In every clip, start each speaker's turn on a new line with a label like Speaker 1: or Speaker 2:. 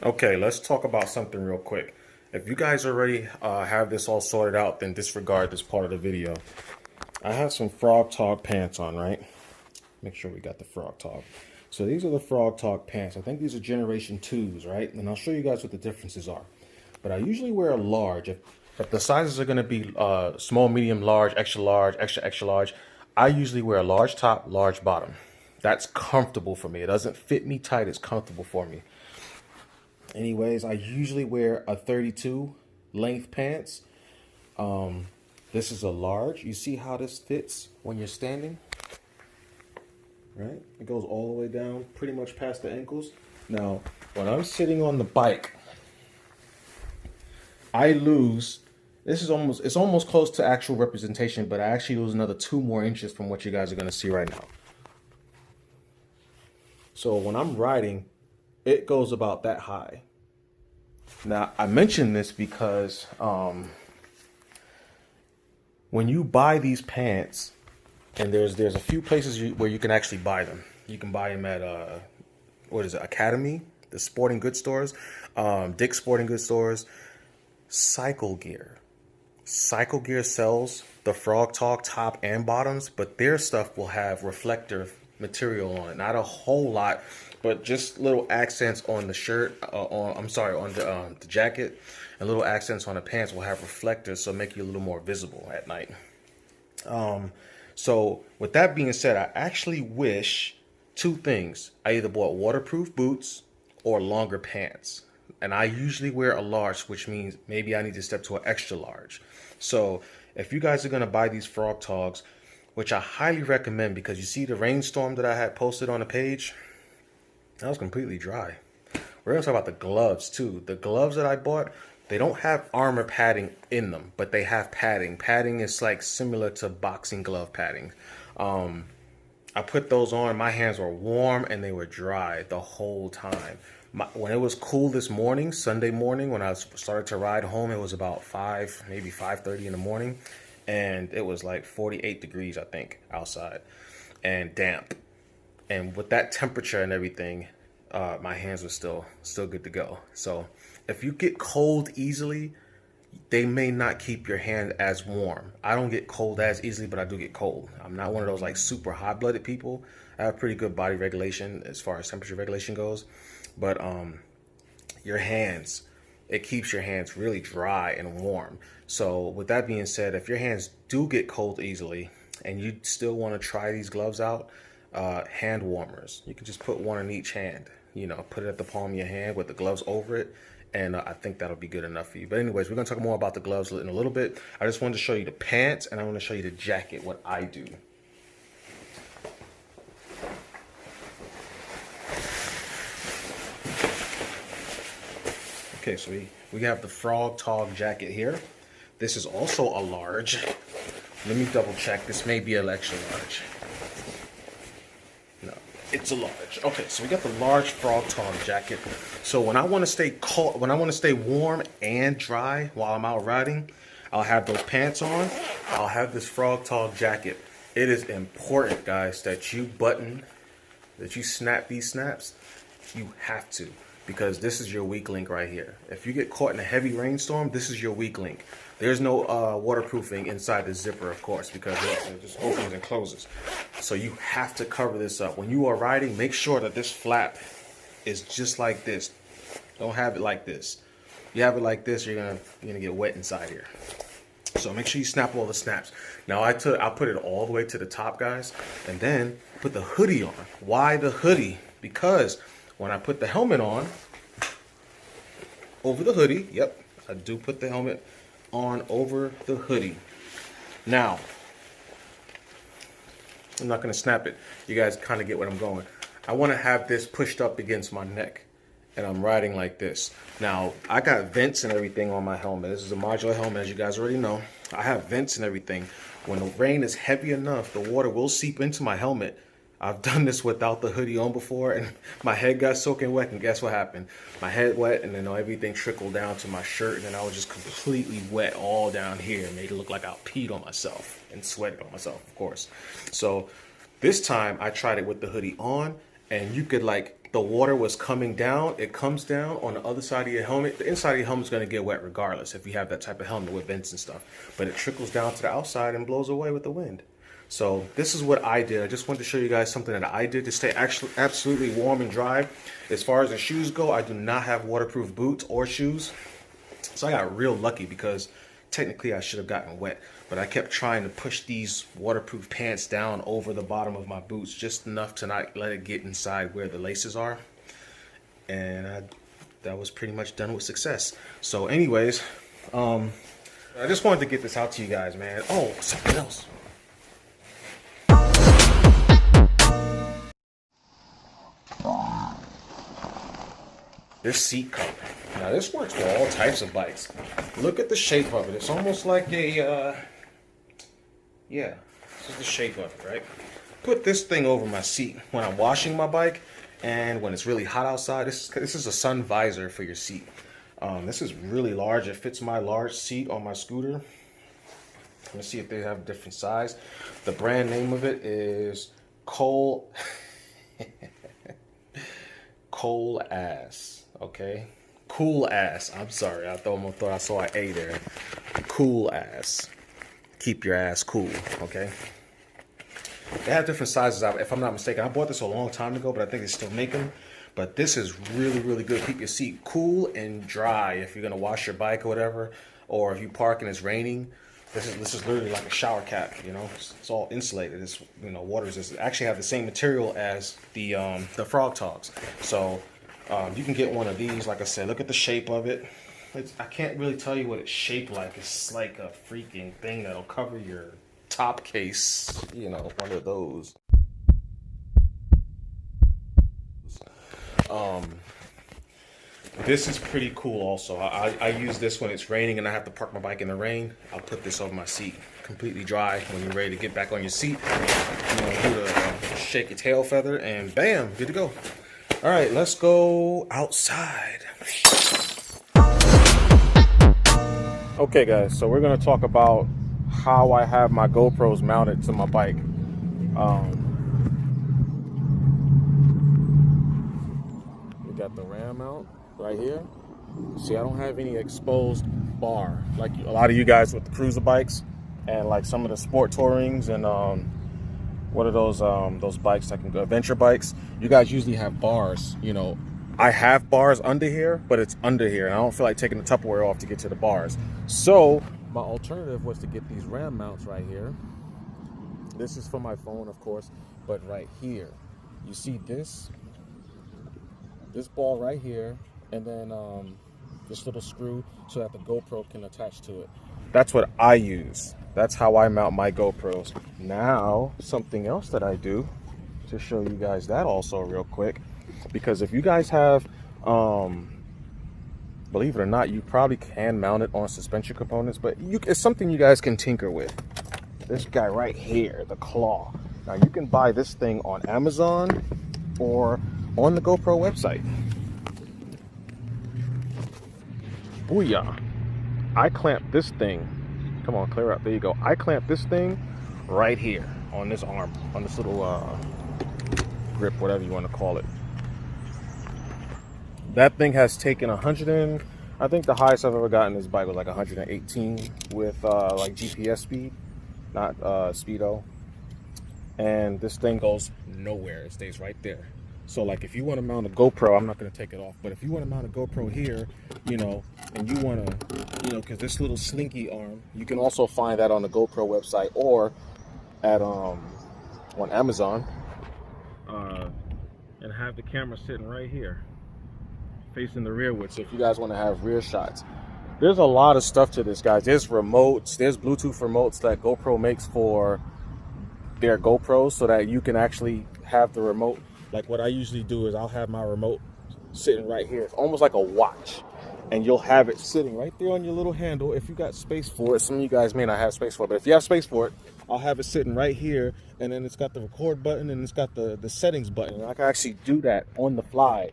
Speaker 1: Okay, let's talk about something real quick. If you guys already have this all sorted out, then disregard this part of the video. I have some Frog Talk pants on, right? Make sure we got the Frog Talk. So these are the Frog Talk pants. I think these are Generation 2s, right? And I'll show you guys what the differences are. But I usually wear a large. If the sizes are going to be small, medium, large, extra, extra large, I usually wear a large top, large bottom. That's comfortable for me. It doesn't fit me tight. It's comfortable for me. Anyways, I usually wear a 32 length pants. This is a large. You see how this fits when you're standing? Right? It goes all the way down, pretty much past the ankles. Now, when I'm sitting on the bike, I lose. It's almost close to actual representation, but I actually lose another 2 more inches from what you guys are going to see right now. So when I'm riding, it goes about that high. Now, I mention this because when you buy these pants, and there's a few places where you can actually buy them. You can buy them at Academy, the sporting goods stores, Dick's Sporting Goods stores, Cycle Gear. Cycle Gear sells the Frog Talk top and bottoms, but their stuff will have reflective material on it. Not a whole lot, but just little accents on the shirt, on the jacket, and little accents on the pants will have reflectors, so make you a little more visible at night. So with that being said, I actually wish 2 things. I either bought waterproof boots or longer pants. And I usually wear a large, which means maybe I need to step to an extra large. So if you guys are going to buy these Frog Talks, which I highly recommend, because you see the rainstorm that I had posted on the page, that was completely dry. We're going to talk about the gloves too. The gloves that I bought, they don't have armor padding in them, but they have padding. Padding is like similar to boxing glove padding. I put those on. My hands were warm and they were dry the whole time. When it was cool this morning, Sunday morning, when I started to ride home, it was about 5, maybe 5:30 in the morning. And it was like 48 degrees, I think, outside. And damp. And with that temperature and everything, my hands were still good to go. So if you get cold easily, they may not keep your hand as warm. I don't get cold as easily, but I do get cold. I'm not one of those like super hot-blooded people. I have pretty good body regulation as far as temperature regulation goes. But your hands, it keeps your hands really dry and warm. So with that being said, if your hands do get cold easily and you still want to try these gloves out, hand warmers. You can just put one in each hand. You know, put it at the palm of your hand with the gloves over it. And I think that'll be good enough for you. But anyways, we're going to talk more about the gloves in a little bit. I just wanted to show you the pants, and I want to show you the jacket, what I do. Okay, so we have the Frog Talk jacket here. This is also a large. Let me double check. This may be an extra large. No, it's a large. Okay, so we got the large Frog Talk jacket. So when I want to stay cold, when I want to stay warm and dry while I'm out riding, I'll have those pants on. I'll have this Frog Talk jacket. It is important, guys, that you snap these snaps. You have to, because this is your weak link right here. If you get caught in a heavy rainstorm, this is your weak link. There's no waterproofing inside the zipper, of course, because it just opens and closes. So you have to cover this up. When you are riding, make sure that this flap is just like this. Don't have it like this. You have it like this, you're gonna get wet inside here. So make sure you snap all the snaps. Now I'll put it all the way to the top, guys, and then put the hoodie on. Why the hoodie? Because when I put the helmet on over the hoodie, yep, I do put the helmet on over the hoodie. Now, I'm not gonna snap it. You guys kind of get what I'm going. I want to have this pushed up against my neck, and I'm riding like this. Now, I got vents and everything on my helmet. This is a modular helmet, as you guys already know. I have vents and everything. When the rain is heavy enough, the water will seep into my helmet. I've done this without the hoodie on before, and my head got soaking wet, and guess what happened? My head wet, and then everything trickled down to my shirt, and then I was just completely wet all down here. It made it look like I peed on myself and sweated on myself, of course. So this time, I tried it with the hoodie on, and you could like the water was coming down. It comes down on the other side of your helmet. The inside of your helmet is going to get wet regardless if you have that type of helmet with vents and stuff. But it trickles down to the outside and blows away with the wind. So this is what I did. I just wanted to show you guys something that I did to stay actually absolutely warm and dry. As far as the shoes go, I do not have waterproof boots or shoes. So I got real lucky because technically I should have gotten wet. But I kept trying to push these waterproof pants down over the bottom of my boots just enough to not let it get inside where the laces are. And that was pretty much done with success. So anyways, I just wanted to get this out to you guys, man. Oh, something else. This seat cover. Now this works for all types of bikes. Look at the shape of it. It's almost like a, yeah, this is the shape of it, right? Put this thing over my seat when I'm washing my bike and when it's really hot outside. This is a sun visor for your seat. This is really large. It fits my large seat on my scooter. Let me see if they have a different size. The brand name of it is Cool Ass. Okay, Cool Ass. I'm sorry, I almost thought I saw an A there. Cool Ass. Keep your ass cool. Okay. They have different sizes. If I'm not mistaken, I bought this a long time ago, but I think they still make them. But this is really, really good. Keep your seat cool and dry if you're gonna wash your bike or whatever, or if you park and it's raining. This is literally like a shower cap. You know, it's all insulated. It's, you know, water resistant. Actually have the same material as the Frog Togs. So you can get one of these. Like I said, look at the shape of it. I can't really tell you what it's shaped like. It's like a freaking thing that'll cover your top case. You know, one of those. This is pretty cool also. I use this when it's raining and I have to park my bike in the rain. I'll put this over my seat, completely dry. When you're ready to get back on your seat, you know, do the shake your tail feather and bam, good to go. All right, let's go outside. Okay guys, so we're gonna talk about how I have my GoPros mounted to my bike. We got the Ram mount right here. See, I don't have any exposed bar like a lot of you guys with the cruiser bikes and like some of the sport tourings and what are those bikes that can go adventure bikes. You guys usually have bars. You know, I have bars under here, but it's under here and I don't feel like taking the Tupperware off to get to the bars. So my alternative was to get these Ram mounts right here. This is for my phone, of course, but right here, you see this ball right here, and then this little screw so that the GoPro can attach to it. That's what I use. That's how I mount my GoPros. Now, something else that I do to show you guys that also real quick, because if you guys have, believe it or not, you probably can mount it on suspension components, but it's something you guys can tinker with. This guy right here, the claw. Now you can buy this thing on Amazon or on the GoPro website. Booyah. I clamp this thing. Come on, clear up. There you go. I clamp this thing right here on this arm, on this little grip, whatever you want to call it. That thing has taken I think the highest I've ever gotten this bike was like 118 with like GPS speed, not speedo. And this thing goes nowhere. It stays right there. So like if you want to mount a GoPro, I'm not going to take it off, but if you want to mount a GoPro here, you know, and you want to, you know, because this little slinky arm, you can also find that on the GoPro website or at on Amazon, and have the camera sitting right here facing the rearward. So if you guys want to have rear shots, there's a lot of stuff to this, guys. There's remotes, there's Bluetooth remotes that GoPro makes for their GoPros so that you can actually have the remote. Like what I usually do is I'll have my remote sitting right here. It's almost like a watch, and you'll have it sitting right there on your little handle if you got space for it. Some of you guys may not have space for it, but if you have space for it, I'll have it sitting right here, and then it's got the record button and it's got the settings button. And I can actually do that on the fly.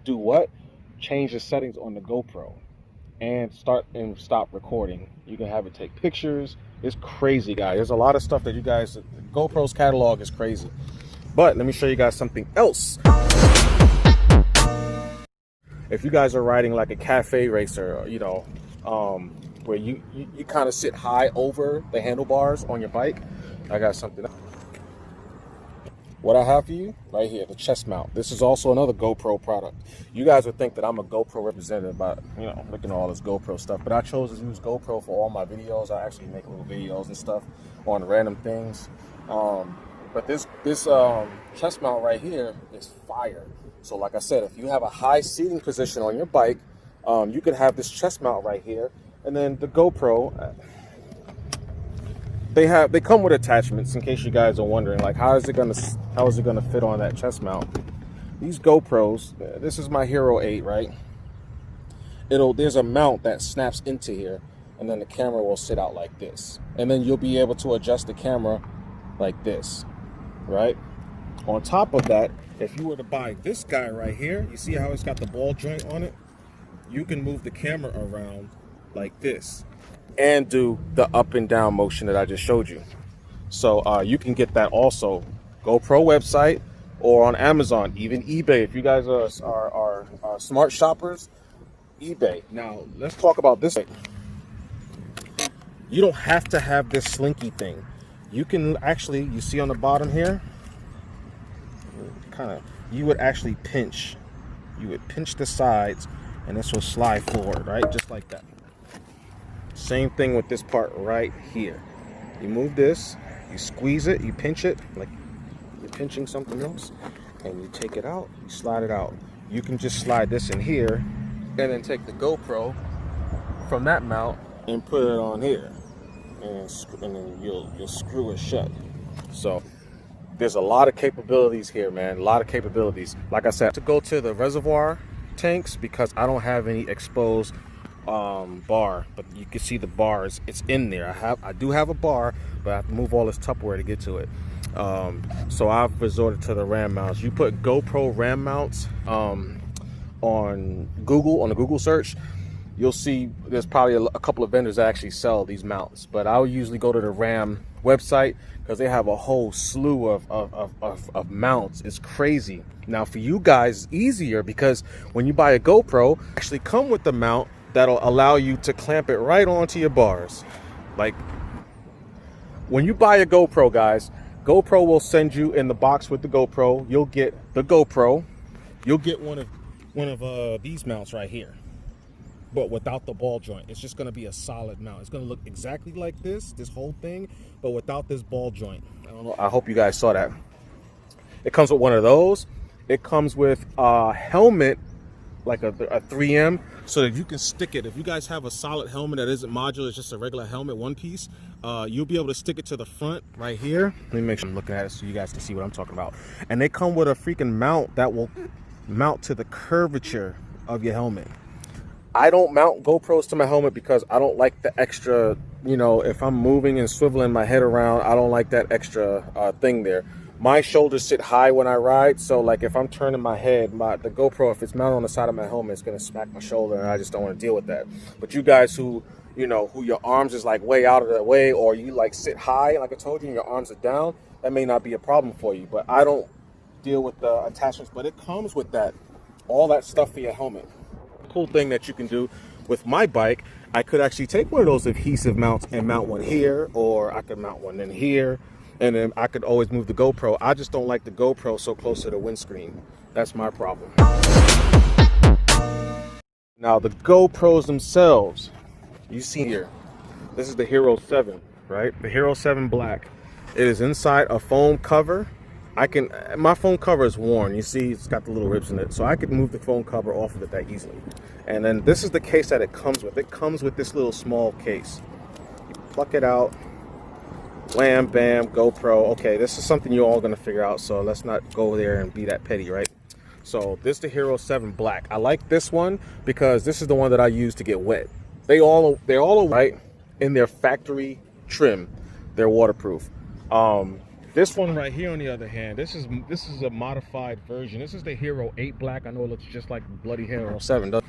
Speaker 1: Do what? Change the settings on the GoPro and start and stop recording. You can have it take pictures. It's crazy, guys. There's a lot of stuff that you guys, GoPro's catalog is crazy. But let me show you guys something else. if you guys are riding like a cafe racer, you know, where you kind of sit high over the handlebars on your bike, I got something. What I have for you right here, the chest mount. This is also another GoPro product. You guys would think that I'm a GoPro representative by, you know, looking at all this GoPro stuff, but I chose to use GoPro for all my videos. I actually make little videos and stuff on random things. But this chest mount right here is fire. So like I said, if you have a high seating position on your bike, you could have this chest mount right here, and then the GoPro. They come with attachments, in case you guys are wondering, like how is it gonna fit on that chest mount. These GoPros, this is my Hero 8, right? There's a mount that snaps into here, and then the camera will sit out like this, and then you'll be able to adjust the camera like this, right? On top of that, if you were to buy this guy right here, you see how it's got the ball joint on it? You can move the camera around like this and do the up and down motion that I just showed you. So you can get that also, GoPro website or on Amazon, even eBay. If you guys are smart shoppers, eBay. Now let's talk about this. You don't have to have this slinky thing. You can actually, you see on the bottom here, you would actually pinch. You would pinch the sides, and this will slide forward, right? Just like that. Same thing with this part right here. You move this, you squeeze it, you pinch it like you're pinching something else, and you take it out, you slide it out. You can just slide this in here and then take the GoPro from that mount and put it on here, and then you'll screw it shut. So there's a lot of capabilities here, man. A lot of capabilities. Like I said, to go to the reservoir tanks because I don't have any exposed bar, but you can see the bars, it's in there. I do have a bar, but I have to move all this Tupperware to get to it. So I've resorted to the Ram mounts. You put GoPro Ram mounts on Google, on a Google search, you'll see there's probably a couple of vendors that actually sell these mounts, but I'll usually go to the Ram website because they have a whole slew of mounts. It's crazy. Now for you guys, it's easier because when you buy a GoPro, actually come with the mount that'll allow you to clamp it right onto your bars. Like when you buy a GoPro, guys, GoPro will send you in the box with the GoPro. You'll get the GoPro. You'll get one of these mounts right here, but without the ball joint. It's just going to be a solid mount. It's going to look exactly like this whole thing, but without this ball joint. I don't know. I hope you guys saw that. It comes with one of those. It comes with a helmet, like a 3M, so that you can stick it. If you guys have a solid helmet that isn't modular, it's just a regular helmet, one piece, you'll be able to stick it to the front right here. Let me make sure I'm looking at it so you guys can see what I'm talking about. And they come with a freaking mount that will mount to the curvature of your helmet. I don't mount GoPros to my helmet because I don't like the extra, you know, if I'm moving and swiveling my head around, I don't like that extra thing there. My shoulders sit high when I ride, so like if I'm turning my head, the GoPro, if it's mounted on the side of my helmet, it's gonna smack my shoulder, and I just don't want to deal with that. But you guys who, you know, who your arms is like way out of the way, or you like sit high, like I told you, and your arms are down, that may not be a problem for you. But I don't deal with the attachments, but it comes with that, all that stuff for your helmet. Cool thing that you can do with my bike, I could actually take one of those adhesive mounts and mount one here, or I could mount one in here. And then I could always move the GoPro. I just don't like the GoPro so close to the windscreen. That's my problem. Now the GoPros themselves, you see here, this is the Hero 7, right? The Hero 7 Black. It is inside a foam cover. My foam cover is worn. You see, it's got the little ribs in it. So I could move the foam cover off of it that easily. And then this is the case that it comes with. It comes with this little small case. You pluck it out. Wham, bam, GoPro. Okay, this is something you're all going to figure out, so let's not go there and be that petty, right? So this is the Hero 7 Black. I like this one because this is the one that I use to get wet. They're all right in their factory trim. They're waterproof. This one right here, on the other hand, this is a modified version. This is the Hero 8 Black. I know it looks just like bloody Hero 7.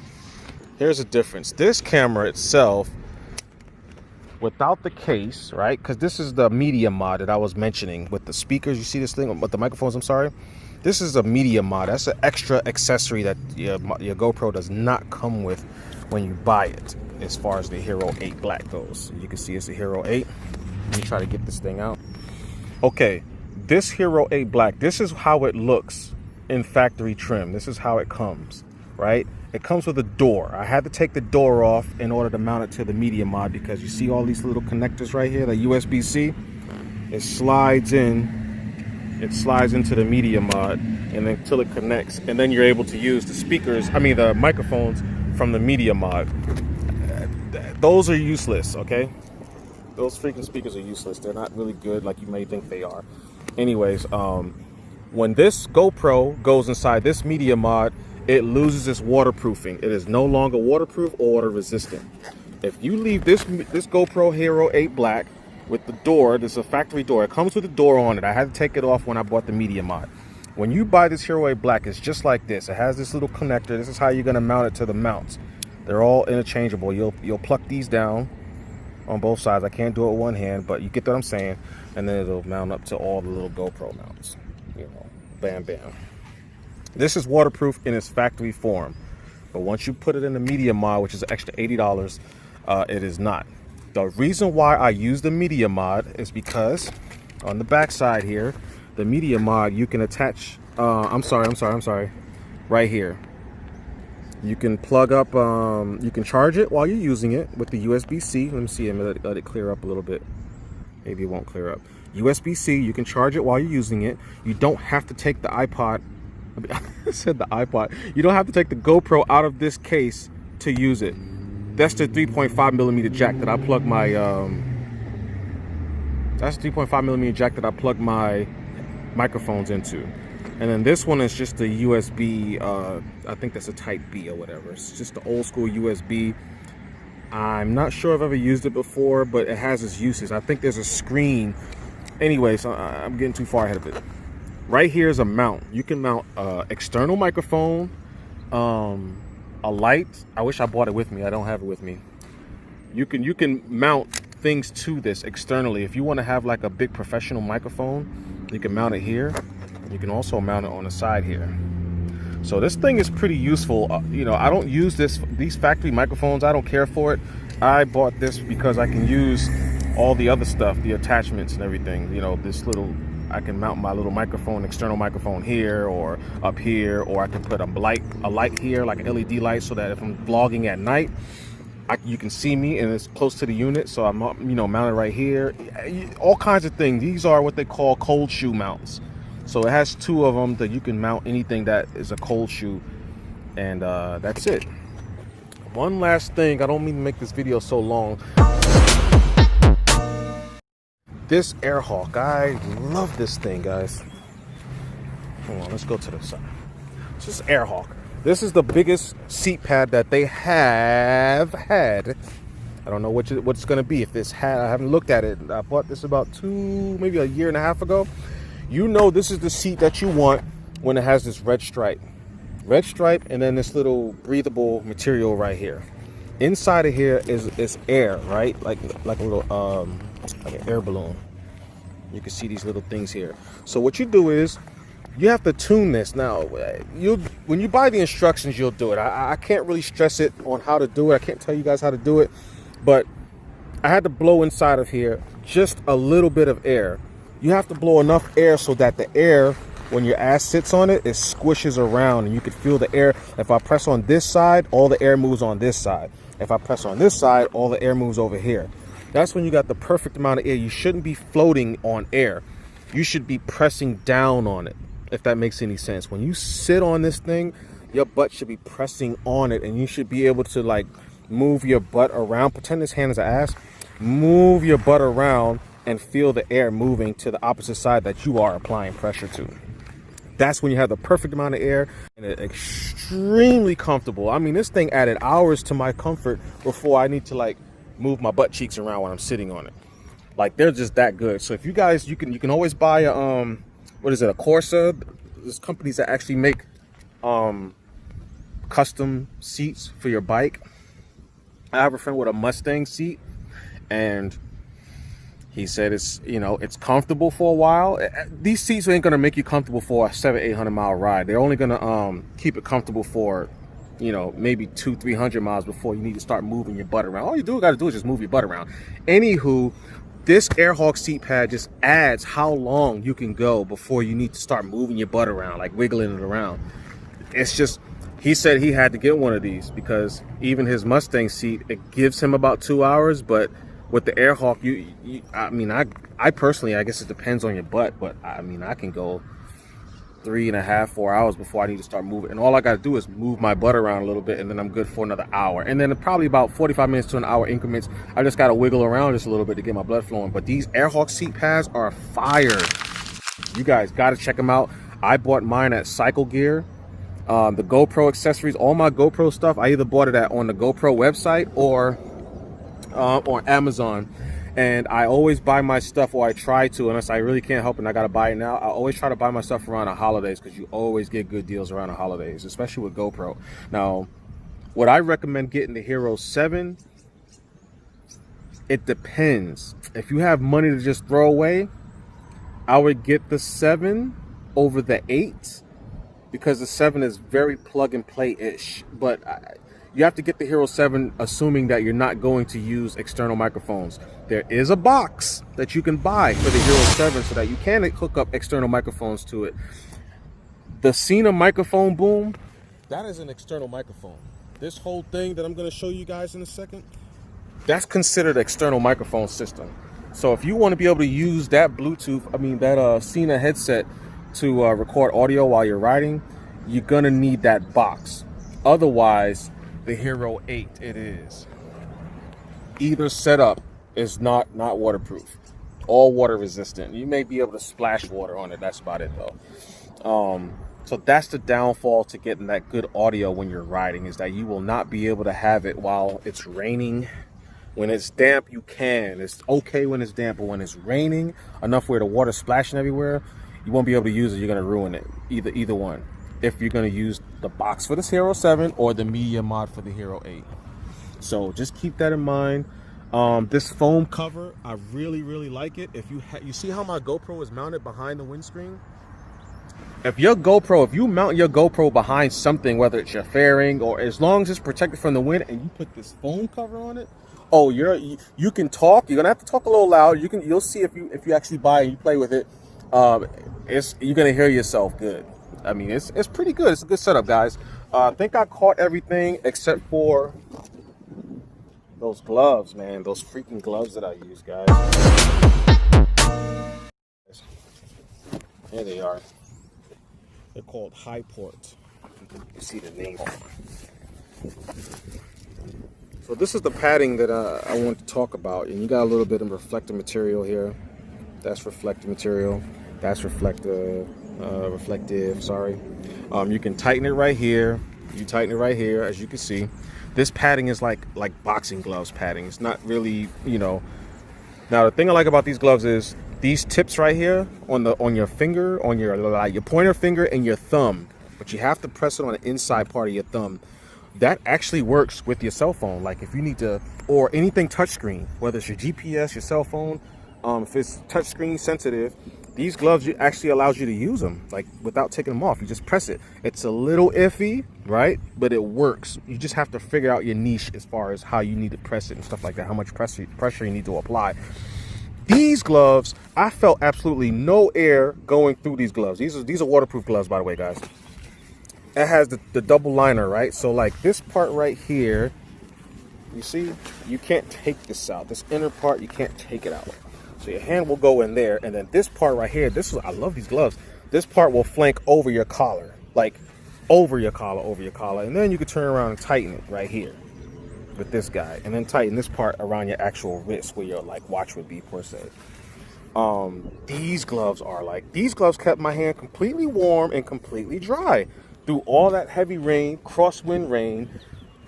Speaker 1: Here's the difference. This camera itself, without the case, right? Because this is the media mod that I was mentioning with the speakers. You see this thing with the microphones, I'm sorry. This is a media mod. That's an extra accessory that your GoPro does not come with when you buy it, as far as the Hero 8 Black goes. You can see it's a Hero 8. Let me try to get this thing out. Okay, this Hero 8 Black, this is how it looks in factory trim. This is how it comes, right? It comes with a door. I had to take the door off in order to mount it to the media mod, because you see all these little connectors right here, the USB-C. It slides in. It slides into the media mod, and then until it connects, and then you're able to use the speakers, the microphones from the media mod. Those are useless, okay? Those freaking speakers are useless. They're not really good like you may think they are. Anyways, when this GoPro goes inside this media mod, it loses its waterproofing. It is no longer waterproof or water resistant. If you leave this GoPro Hero 8 Black with the door, this is a factory door. It comes with a door on it. I had to take it off when I bought the media mod. When you buy this Hero 8 Black, it's just like this. It has this little connector. This is how you're gonna mount it to the mounts. They're all interchangeable. You'll pluck these down on both sides. I can't do it with one hand, but you get what I'm saying. And then it'll mount up to all the little GoPro mounts. You know, bam, bam. This is waterproof in its factory form, but once you put it in the media mod, which is an extra $80, it is not. The reason why I use the media mod is because on the back side here, the media mod, you can attach, I'm sorry, right here. You can plug up, you can charge it while you're using it with the USB-C. Let me see, let it clear up a little bit. Maybe it won't clear up. USB-C, you can charge it while you're using it. You don't have to take the iPod, I said the iPod. You don't have to take the GoPro out of this case to use it. That's the 3.5 millimeter jack that I plug my, that's the 3.5 millimeter jack that I plug my microphones into. And then this one is just a USB, I think that's a Type B or whatever. It's just the old school USB. I'm not sure I've ever used it before, but it has its uses. I think there's a screen. Anyways, I'm getting too far ahead of it. Right here is a mount. You can mount external microphone, a light. I wish I bought it with me. I don't have it with me. You can mount things to this externally. If you want to have like a big professional microphone, you can mount it here. You can also mount it on the side here. So this thing is pretty useful. You know, I don't use these factory microphones. I don't care for it. I bought this because I can use all the other stuff, the attachments and everything. You know, this little, I can mount my little microphone, external microphone here or up here, or I can put a light here, like an LED light, so that if I'm vlogging at night, you can see me and it's close to the unit. So I'm, you know, mounted right here. All kinds of things. These are what they call cold shoe mounts. So it has two of them that you can mount anything that is a cold shoe, and that's it. One last thing, I don't mean to make this video so long. This Airhawk, I love this thing, guys. Hold on, let's go to the side. It's just Airhawk. This is the biggest seat pad that they have had. I don't know what it's going to be. If this had, I haven't looked at it. I bought this about maybe a year and a half ago. You know, this is the seat that you want when it has this red stripe, and then this little breathable material right here. Inside of here is air, right? Like a little like an air balloon. You can see these little things here. So what you do is you have to tune this. Now, when you buy the instructions, you'll do it. I can't really stress it on how to do it. I can't tell you guys how to do it, but I had to blow inside of here just a little bit of air. You have to blow enough air so that the air, when your ass sits on it, it squishes around and you can feel the air. If I press on this side, all the air moves on this side. If I press on this side, all the air moves over here. That's when you got the perfect amount of air. You shouldn't be floating on air. You should be pressing down on it, if that makes any sense. When you sit on this thing, your butt should be pressing on it, and you should be able to like move your butt around. Pretend this hand is an ass. Move your butt around and feel the air moving to the opposite side that you are applying pressure to. That's when you have the perfect amount of air, and it's extremely comfortable. I mean, this thing added hours to my comfort before I need to like move my butt cheeks around when I'm sitting on it. Like, they're just that good. So if you guys, you can always buy a what is it, a Corsa? There's companies that actually make custom seats for your bike. I have a friend with a Mustang seat, and He said it's, you know, it's comfortable for a while. These seats ain't gonna make you comfortable for a 700-800 mile ride. They're only gonna keep it comfortable for, you know, maybe 200-300 miles before you need to start moving your butt around. All you gotta do is just move your butt around. Anywho, this Hog Seat Pad just adds how long you can go before you need to start moving your butt around, like wiggling it around. It's just, he said he had to get one of these because even his Mustang seat, it gives him about 2 hours, but with the Hog, I mean, I personally, I guess it depends on your butt, but I mean, I can go 3.5, 4 hours before I need to start moving. And all I got to do is move my butt around a little bit, and then I'm good for another hour. And then probably about 45 minutes to an hour increments, I just got to wiggle around just a little bit to get my blood flowing. But these Hog Seat Pads are fire. You guys got to check them out. I bought mine at Cycle Gear. The GoPro accessories, all my GoPro stuff, I either bought it on the GoPro website or on Amazon. And I always buy my stuff, or I try to, unless I really can't help it and I gotta buy it now. I always try to buy my stuff around the holidays because you always get good deals around the holidays, especially with GoPro. Now, would I recommend getting the Hero 7? It depends. If you have money to just throw away, I would get the 7 over the 8 because the 7 is very plug and play-ish. But you have to get the Hero 7 assuming that you're not going to use external microphones. There is a box that you can buy for the Hero 7 so that you can hook up external microphones to it. The Cena microphone boom, that is an external microphone. This whole thing that I'm going to show you guys in a second, that's considered external microphone system. So if you want to be able to use that Bluetooth, that Cena headset to record audio while you're riding, you're going to need that box. Otherwise, the Hero 8, it is. Either setup is not waterproof. All water resistant. You may be able to splash water on it. That's about it though. So that's the downfall to getting that good audio when you're riding, is that you will not be able to have it while it's raining. When it's damp, you can. It's okay when it's damp, but when it's raining enough where the water's splashing everywhere, you won't be able to use it. You're gonna ruin it. Either one. If you're going to use the box for this Hero 7 or the media mod for the Hero 8. So just keep that in mind. This foam cover, I really like it. If you see how my GoPro is mounted behind the windscreen? If you mount your GoPro behind something, whether it's your fairing or as long as it's protected from the wind, and you put this foam cover on it, oh, you can talk. You're gonna have to talk a little loud. You'll see if you actually buy and you play with it. You're gonna hear yourself good. I mean, it's pretty good. It's a good setup, guys. I think I caught everything except for those gloves, man. Those freaking gloves that I use, guys. Here they are. They're called High Port. You see the name on them. So this is the padding that I want to talk about. And you got a little bit of reflective material here. That's reflective material. That's reflective, sorry. You can tighten it right here. You tighten it right here, as you can see. This padding is like boxing gloves padding. It's not really, you know. Now the thing I like about these gloves is these tips right here on your finger, on your pointer finger and your thumb, but you have to press it on the inside part of your thumb. That actually works with your cell phone. Like if you need to, or anything touchscreen, whether it's your GPS, your cell phone, if it's touchscreen sensitive, these gloves actually allows you to use them like without taking them off. You just press it. It's a little iffy, right? But it works. You just have to figure out your niche as far as how you need to press it and stuff like that, how much pressure you need to apply. These gloves, I felt absolutely no air going through these gloves. These are waterproof gloves, by the way, guys. It has the double liner, right? So like this part right here, you see, you can't take this out. This inner part, you can't take it out. So your hand will go in there, and then this part right here, I love these gloves. This part will flank over your collar, like over your collar, and then you can turn around and tighten it right here with this guy, and then tighten this part around your actual wrist where your like watch would be per se. These gloves kept my hand completely warm and completely dry through all that heavy rain, crosswind rain.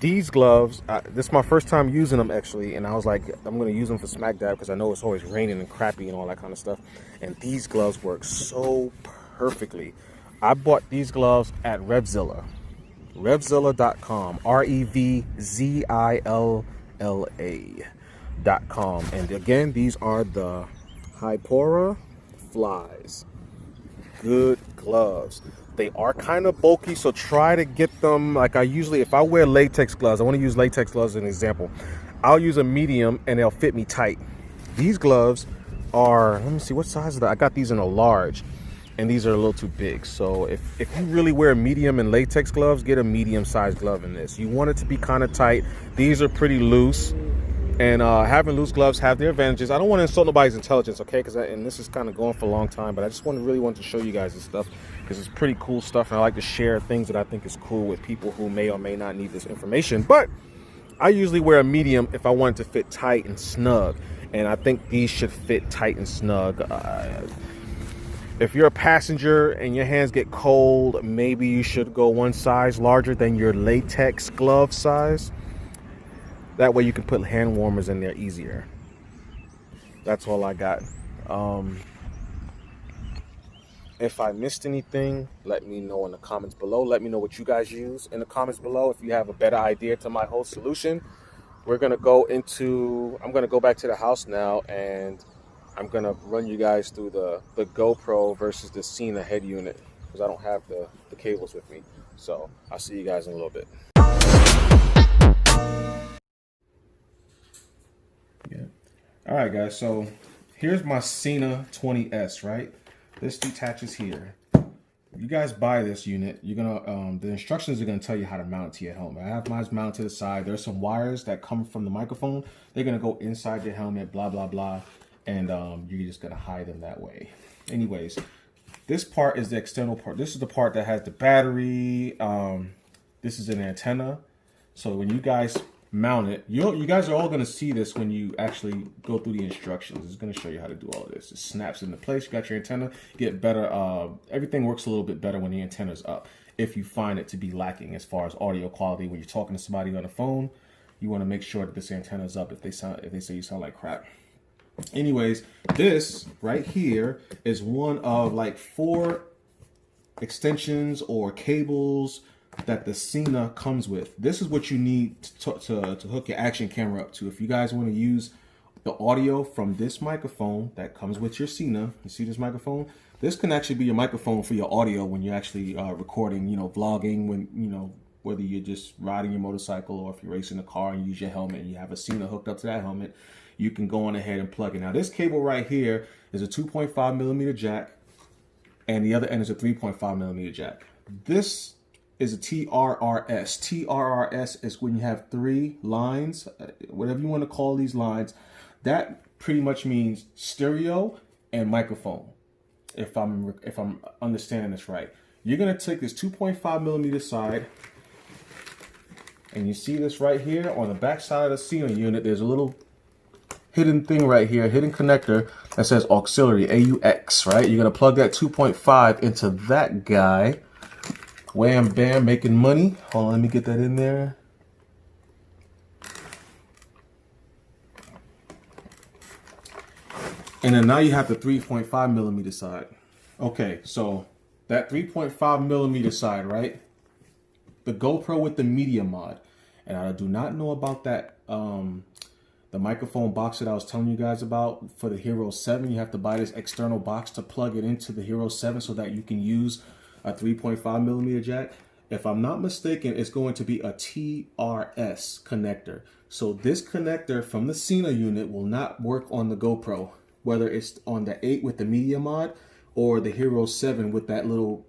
Speaker 1: These gloves, this is my first time using them actually, and I was like, I'm going to use them for Smackdab because I know it's always raining and crappy and all that kind of stuff. And these gloves work so perfectly. I bought these gloves at Revzilla. Revzilla.com. REVZILLA.com. And again, these are the Hypora Flies. Good gloves. They are kind of bulky, so try to get them, like I usually, if I wear latex gloves, I want to use latex gloves as an example. I'll use a medium and they'll fit me tight. These gloves are, let me see, what size is that? I got these in a large, and these are a little too big. So if you really wear medium and latex gloves, get a medium sized glove in this. You want it to be kind of tight. These are pretty loose. And having loose gloves have their advantages. I don't want to insult nobody's intelligence, okay? And this is kind of going for a long time, but I just really want to show you guys this stuff because it's pretty cool stuff, and I like to share things that I think is cool with people who may or may not need this information. But I usually wear a medium if I want it to fit tight and snug, and I think these should fit tight and snug. If you're a passenger and your hands get cold, maybe you should go one size larger than your latex glove size. That way you can put hand warmers in there easier. That's all I got. If I missed anything, let me know in the comments below. Let me know what you guys use in the comments below. If you have a better idea to my whole solution, I'm gonna go back to the house now, and I'm gonna run you guys through the GoPro versus the Cena head unit, because I don't have the cables with me. So I'll see you guys in a little bit. Yeah. All right, guys. So here's my Cena 20S, right? This detaches here. You guys buy this unit, you're gonna the instructions are gonna tell you how to mount it to your helmet. I have mine mounted to the side. There's some wires that come from the microphone. They're gonna go inside your helmet, blah blah blah, and you're just gonna hide them that way. Anyways, this part is the external part. This is the part that has the battery. This is an antenna. So when you guys mount it, you guys are all going to see this when you actually go through the instructions. It's going to show you how to do all of this. It snaps into place. You got your antenna. You get better. Everything works a little bit better when the antenna's up. If you find it to be lacking as far as audio quality, when you're talking to somebody on the phone, you want to make sure that this antenna's up. If they say you sound like crap. Anyways, this right here is one of like 4 extensions or cables that the Cena comes with. This is what you need to hook your action camera up to. If you guys want to use the audio from this microphone that comes with your Cena, you see this microphone? This can actually be your microphone for your audio when you're actually recording, vlogging, when, whether you're just riding your motorcycle or if you're racing a car and you use your helmet and you have a Cena hooked up to that helmet, you can go on ahead and plug it. Now this cable right here is a 2.5 millimeter jack, and the other end is a 3.5 millimeter jack. This is a TRRS. TRRS is when you have 3 lines, whatever you want to call these lines. That pretty much means stereo and microphone, if I'm understanding this right. You're gonna take this 2.5 millimeter side, and you see this right here on the back side of the Cena unit. There's a little hidden thing right here, hidden connector that says auxiliary, AUX, right? You're gonna plug that 2.5 into that guy. Wham bam, making money. Hold on, let me get that in there. And then now you have the 3.5 millimeter side. Okay, so that 3.5 millimeter side, right? The GoPro with the media mod. And I do not know about that, the microphone box that I was telling you guys about for the Hero 7. You have to buy this external box to plug it into the Hero 7 so that you can use a 3.5 millimeter jack. If I'm not mistaken, it's going to be a TRS connector. So this connector from the Cena unit will not work on the GoPro, whether it's on the 8 with the media mod or the Hero 7 with that little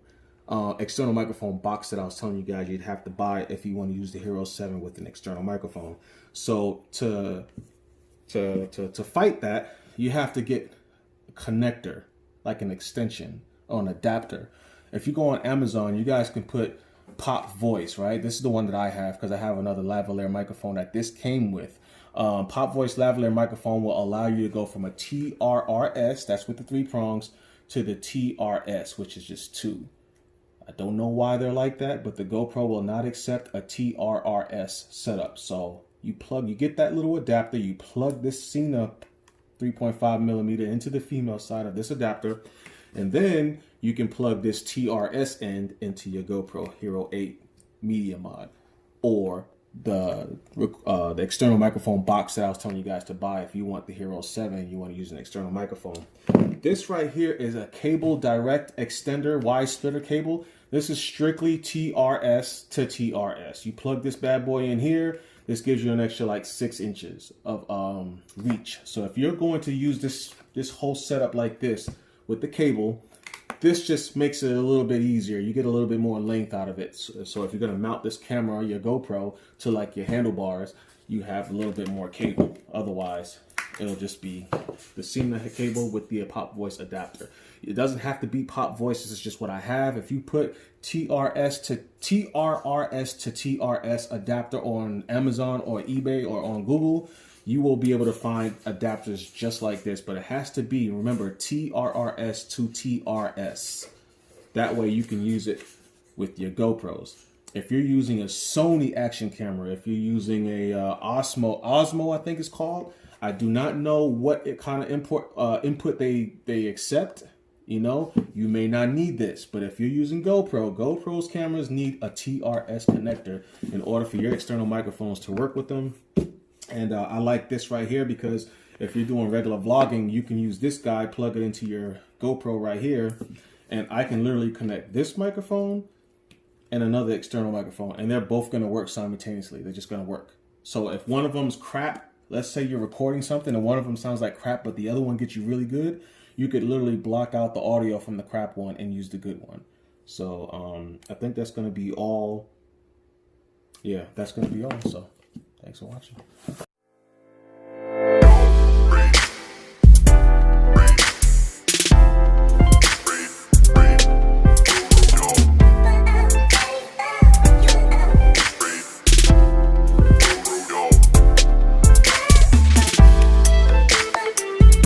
Speaker 1: external microphone box that I was telling you guys you'd have to buy if you want to use the Hero 7 with an external microphone. So to fight that, you have to get a connector, like an extension or an adapter. If you go on Amazon, you guys can put Pop Voice, right? This is the one that I have because I have another lavalier microphone that this came with. Pop Voice lavalier microphone will allow you to go from a TRRS, that's with the 3 prongs, to the TRS, which is just 2. I don't know why they're like that, but the GoPro will not accept a TRRS setup. So you get that little adapter, you plug this Cena 3.5 millimeter into the female side of this adapter, and then you can plug this TRS end into your GoPro Hero 8 media mod or the external microphone box that I was telling you guys to buy if you want the Hero 7, you want to use an external microphone. This right here is a cable direct extender wide splitter cable. This is strictly TRS to TRS. You plug this bad boy in here. This gives you an extra like 6 inches of reach. So if you're going to use this whole setup like this with the cable, this just makes it a little bit easier. You get a little bit more length out of it. So if you're going to mount this camera or your GoPro to like your handlebars, you have a little bit more cable. Otherwise, it'll just be the Cena cable with the pop voice adapter. It doesn't have to be pop voice. This is just what I have. If you put TRS to TRS adapter on Amazon or eBay or on Google, you will be able to find adapters just like this, but it has to be, remember, TRRS to TRS. That way you can use it with your GoPros. If you're using a Sony action camera, if you're using a Osmo, I think it's called. I do not know what it kind of input they accept. You know, you may not need this, but if you're using GoPro's cameras need a TRS connector in order for your external microphones to work with them. And I like this right here because if you're doing regular vlogging, you can use this guy, plug it into your GoPro right here, and I can literally connect this microphone and another external microphone, and they're both going to work simultaneously. They're just going to work. So if one of them's crap, let's say you're recording something and one of them sounds like crap, but the other one gets you really good, you could literally block out the audio from the crap one and use the good one. So I think that's going to be all. Yeah, that's going to be all. So thanks for watching.